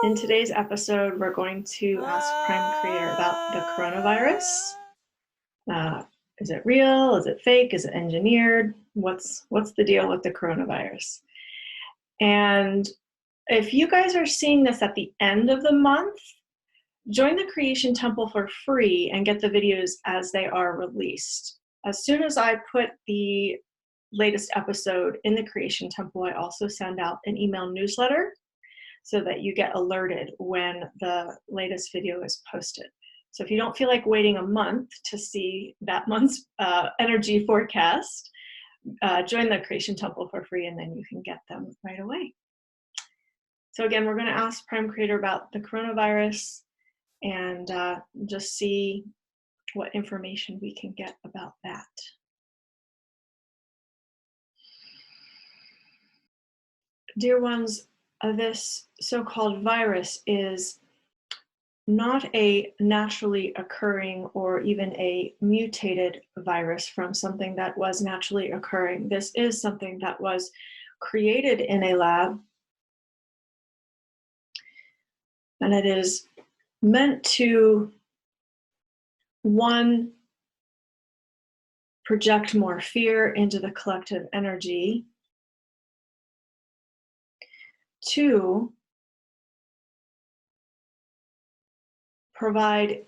In today's episode, we're going to ask Prime Creator about the coronavirus. Is it real? Is it fake? Is it engineered? What's the deal with the coronavirus? And if you guys are seeing this at the end of the month, join the Creation Temple for free and get the videos as they are released. As soon as I put the latest episode in the Creation Temple, I also send out an email newsletter so that you get alerted when the latest video is posted. So if you don't feel like waiting a month to see that month's energy forecast, join the Creation Temple for free and then you can get them right away. So again, we're going to ask Prime Creator about the coronavirus and just see what information we can get about that. Dear ones, this so-called virus is not a naturally occurring or even a mutated virus from something that was naturally occurring. This is something that was created in a lab, and it is meant to, one, project more fear into the collective energy, two, provide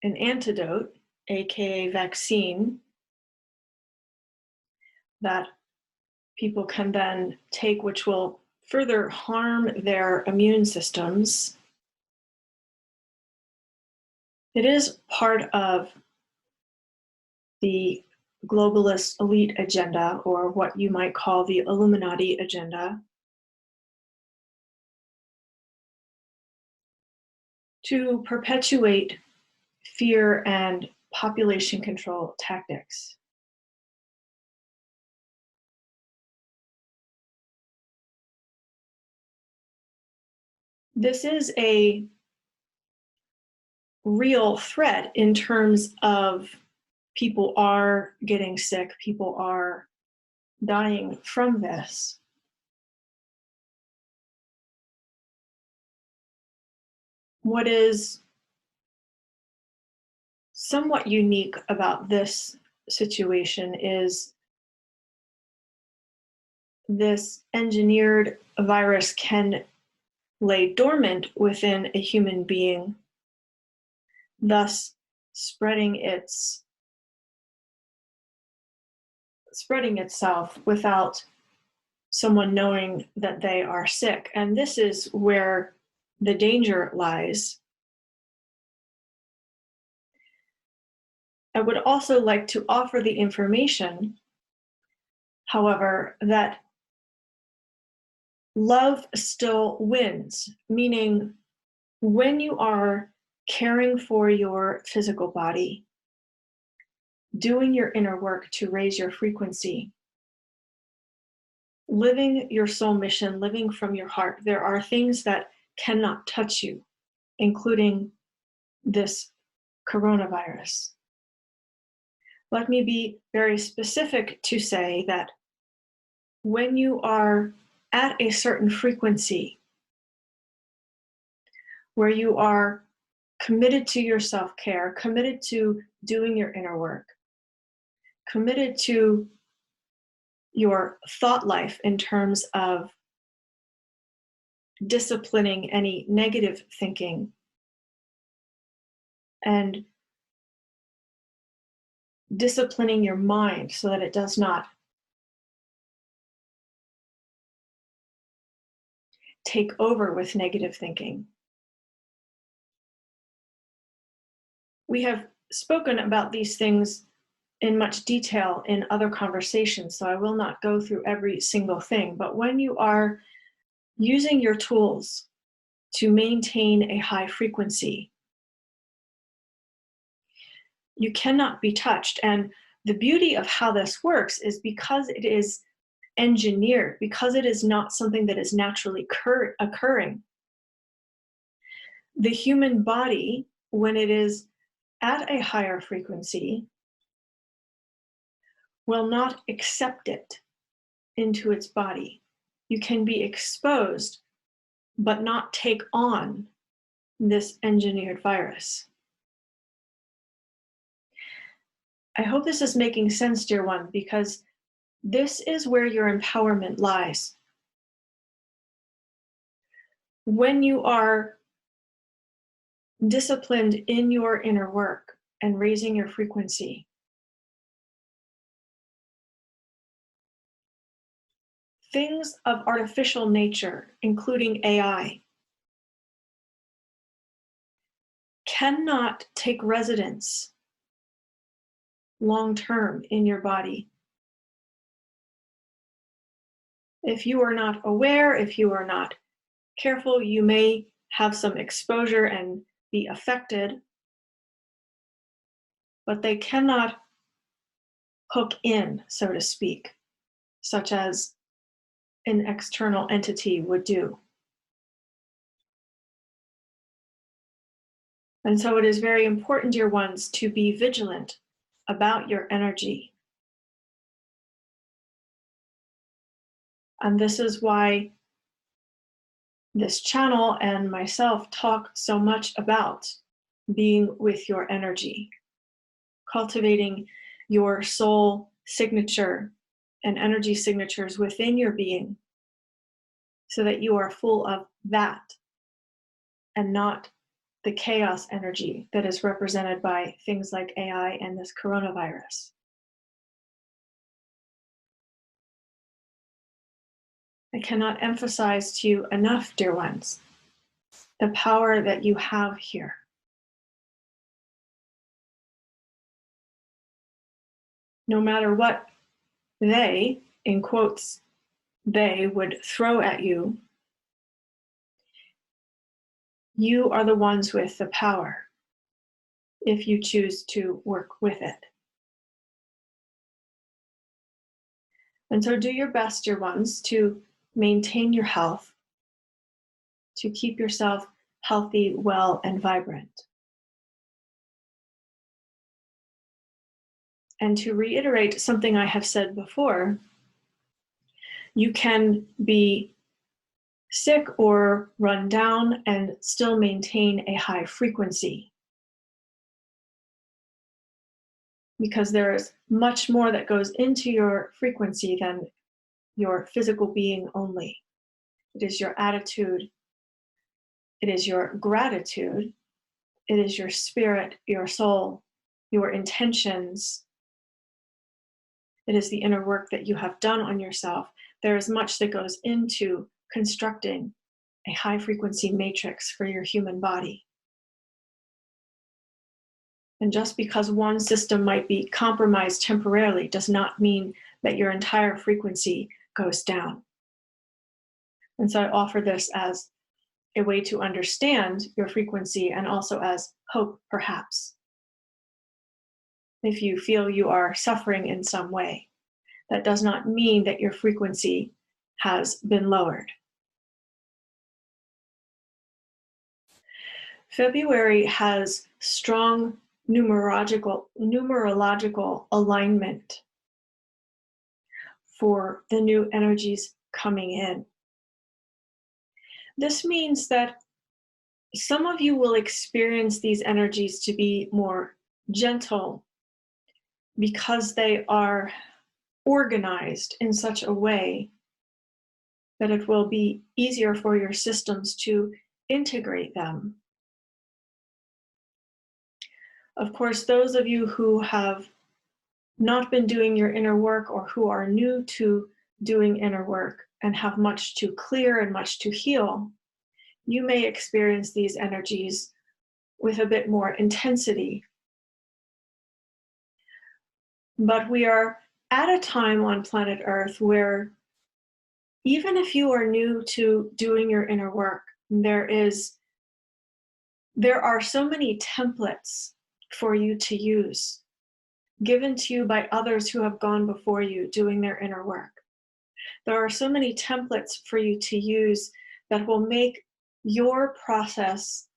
an antidote, aka vaccine, that people can then take, which will further harm their immune systems. It is part of the globalist elite agenda, or what you might call the Illuminati agenda, to perpetuate fear and population control tactics. This is a real threat in terms of people are getting sick, people are dying from this. What is somewhat unique about this situation is this engineered virus can lay dormant within a human being, thus spreading itself without someone knowing that they are sick. And this is where the danger lies. I would also like to offer the information, however, that love still wins, meaning when you are caring for your physical body, doing your inner work to raise your frequency, living your soul mission, living from your heart, there are things that cannot touch you, including this coronavirus. Let me be very specific to say that when you are at a certain frequency, where you are committed to your self-care, committed to doing your inner work, committed to your thought life in terms of disciplining any negative thinking and disciplining your mind so that it does not take over with negative thinking. We have spoken about these things in much detail in other conversations, so I will not go through every single thing, but when you are using your tools to maintain a high frequency, you cannot be touched. And the beauty of how this works is because it is engineered, because it is not something that is naturally occurring. The human body, when it is at a higher frequency, will not accept it into its body. You can be exposed but not take on this engineered virus. I hope this is making sense, dear one, because this is where your empowerment lies. When you are disciplined in your inner work and raising your frequency, things of artificial nature, including AI, cannot take residence long term in your body. If you are not aware, if you are not careful, you may have some exposure and be affected, but they cannot hook in, so to speak, such as an external entity would do. And so it is very important, dear ones, to be vigilant about your energy. And this is why this channel and myself talk so much about being with your energy, cultivating your soul signature and energy signatures within your being so that you are full of that and not the chaos energy that is represented by things like AI and this coronavirus. I cannot emphasize to you enough, dear ones, the power that you have here. No matter what they, in quotes, they would throw at you, you are the ones with the power if you choose to work with it. And so do your best, dear ones, to maintain your health, to keep yourself healthy, well, and vibrant. And to reiterate something I have said before, you can be sick or run down and still maintain a high frequency, because there is much more that goes into your frequency than your physical being only. It is your attitude, it is your gratitude, it is your spirit, your soul, your intentions. It is the inner work that you have done on yourself. There is much that goes into constructing a high frequency matrix for your human body. And just because one system might be compromised temporarily does not mean that your entire frequency goes down. And so I offer this as a way to understand your frequency and also as hope, perhaps. If you feel you are suffering in some way, that does not mean that your frequency has been lowered. February has strong numerological alignment for the new energies coming in. This means that some of you will experience these energies to be more gentle because they are organized in such a way that it will be easier for your systems to integrate them. Of course, those of you who have not been doing your inner work or who are new to doing inner work and have much to clear and much to heal, you may experience these energies with a bit more intensity. But we are at a time on planet Earth where even if you are new to doing your inner work, there are so many templates for you to use, given to you by others who have gone before you doing their inner work. There are so many templates for you to use that will make your process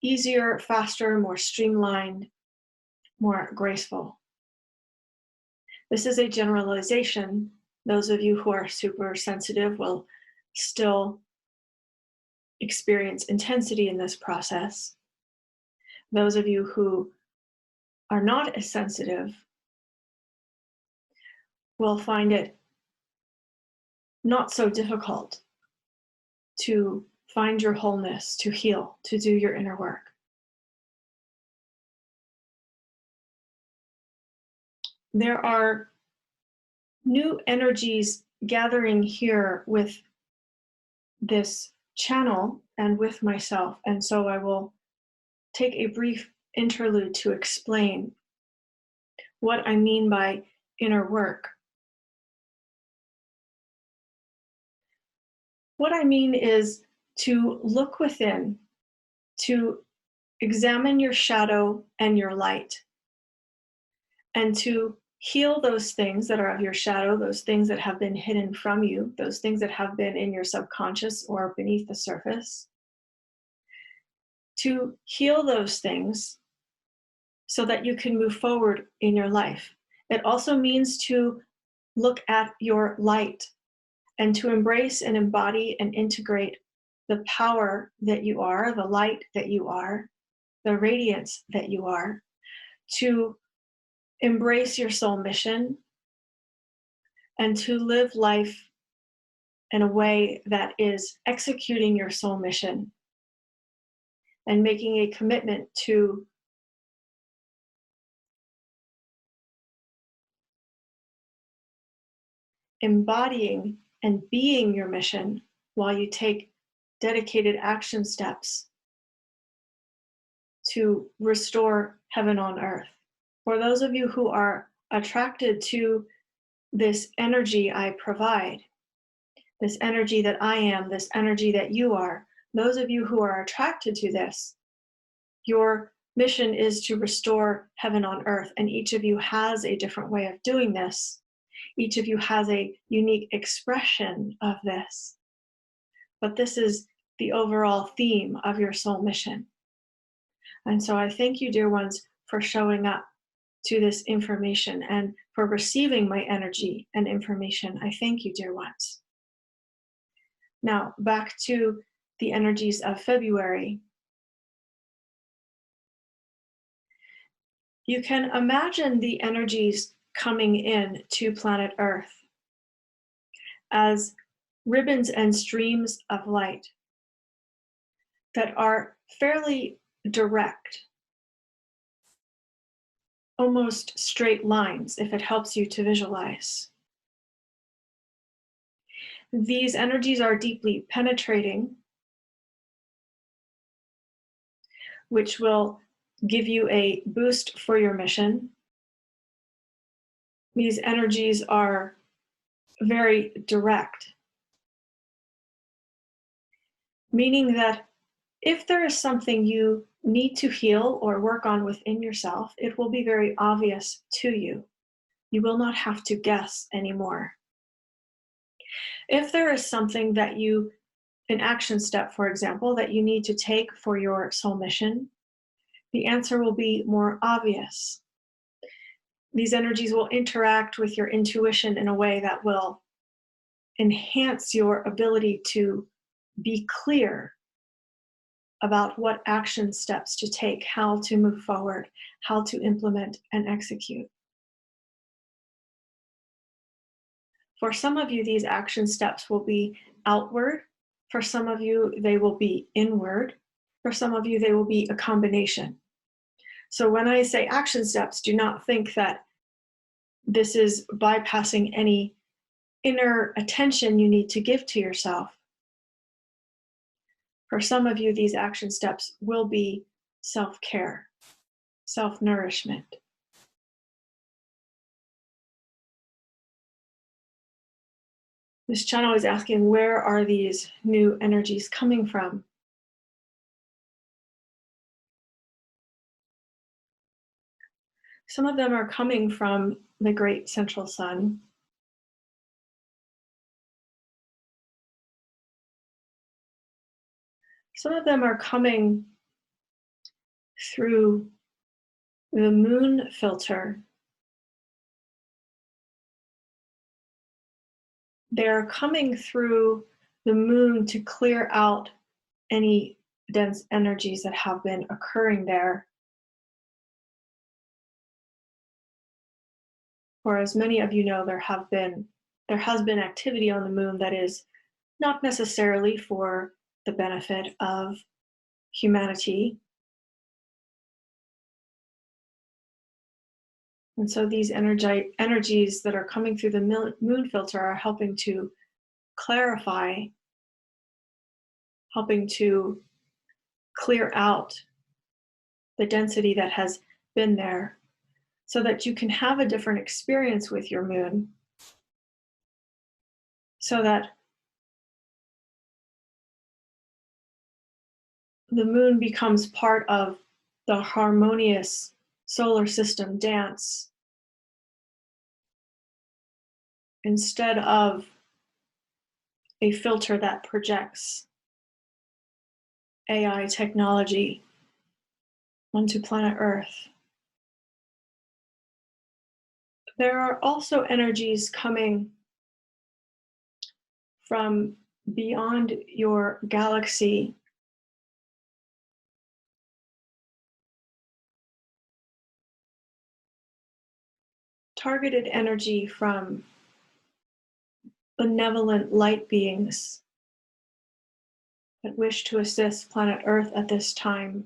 easier, faster, more streamlined, more graceful. This is a generalization. Those of you who are super sensitive will still experience intensity in this process. Those of you who are not as sensitive will find it not so difficult to find your wholeness, to heal, to do your inner work. There are new energies gathering here with this channel and with myself, and so I will take a brief interlude to explain what I mean by inner work. What I mean is to look within, to examine your shadow and your light, and to heal those things that are of your shadow, those things that have been hidden from you, those things that have been in your subconscious or beneath the surface. To heal those things so that you can move forward in your life. It also means to look at your light and to embrace and embody and integrate the power that you are, the light that you are, the radiance that you are, to embrace your soul mission and to live life in a way that is executing your soul mission and making a commitment to embodying and being your mission while you take dedicated action steps to restore heaven on earth. For those of you who are attracted to this energy I provide, this energy that I am, this energy that you are, those of you who are attracted to this, your mission is to restore heaven on earth, and each of you has a different way of doing this. Each of you has a unique expression of this. But this is the overall theme of your soul mission. And so I thank you, dear ones, for showing up to this information and for receiving my energy and information. I thank you, dear ones. Now, back to the energies of February. You can imagine the energies coming in to planet Earth as ribbons and streams of light that are fairly direct, almost straight lines, if it helps you to visualize. These energies are deeply penetrating, which will give you a boost for your mission. These energies are very direct, meaning that if there is something you need to heal or work on within yourself, it will be very obvious to you. You will not have to guess anymore. If there is something that you, an action step, for example, that you need to take for your soul mission, the answer will be more obvious. These energies will interact with your intuition in a way that will enhance your ability to be clear about what action steps to take, how to move forward, how to implement and execute. For some of you, these action steps will be outward. For some of you, they will be inward. For some of you, they will be a combination. So when I say action steps, do not think that this is bypassing any inner attention you need to give to yourself. For some of you, these action steps will be self-care, self-nourishment. This channel is asking, where are these new energies coming from? Some of them are coming from the great central sun. Some of them are coming through the moon filter. They're coming through the moon to clear out any dense energies that have been occurring there. For as many of you know, there has been activity on the moon that is not necessarily for the benefit of humanity. And so these energies that are coming through the moon filter are helping to clarify, helping to clear out the density that has been there so that you can have a different experience with your moon, so that the moon becomes part of the harmonious solar system dance instead of a filter that projects AI technology onto planet Earth. There are also energies coming from beyond your galaxy, targeted energy from benevolent light beings that wish to assist planet Earth at this time.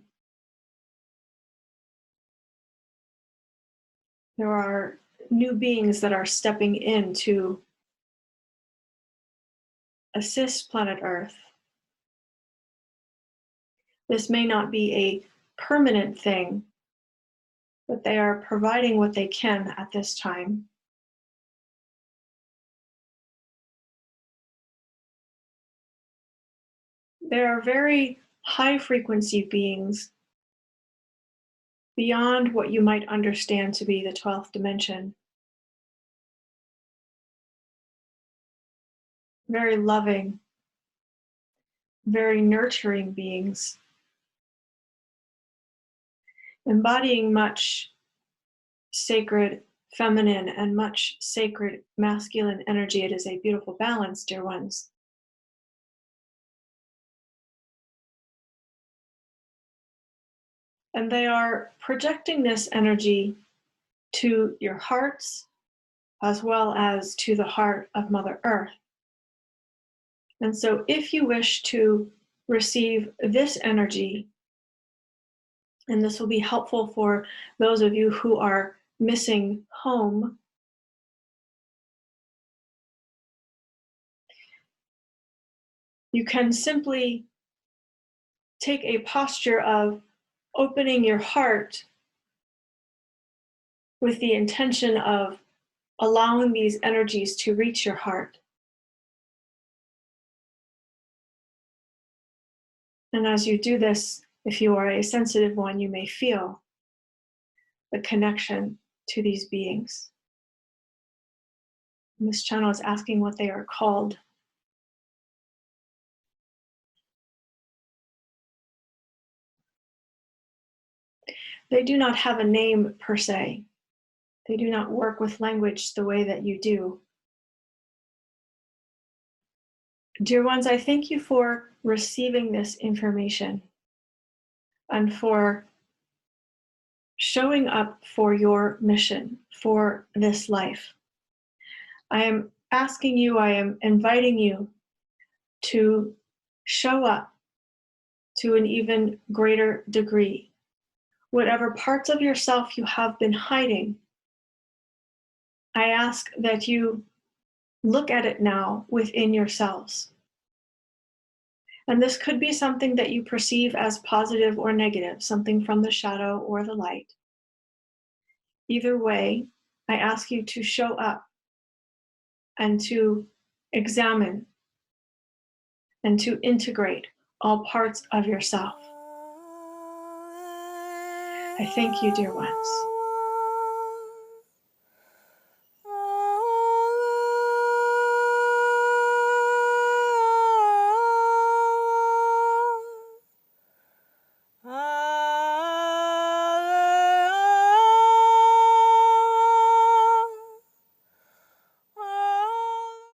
There are new beings that are stepping in to assist planet Earth. This may not be a permanent thing, but they are providing what they can at this time. There are very high frequency beings beyond what you might understand to be the 12th dimension. Very loving, very nurturing beings, embodying much sacred feminine and much sacred masculine energy. It is a beautiful balance, dear ones. And they are projecting this energy to your hearts as well as to the heart of Mother Earth. And so if you wish to receive this energy, and this will be helpful for those of you who are missing home, you can simply take a posture of opening your heart with the intention of allowing these energies to reach your heart. And as you do this, if you are a sensitive one, you may feel the connection to these beings. And this channel is asking what they are called. They do not have a name per se. They do not work with language the way that you do. Dear ones, I thank you for receiving this information and for showing up for your mission, for this life. I am asking you, I am inviting you to show up to an even greater degree. Whatever parts of yourself you have been hiding, I ask that you look at it now within yourselves. And this could be something that you perceive as positive or negative, something from the shadow or the light. Either way, I ask you to show up and to examine and to integrate all parts of yourself. I thank you, dear ones.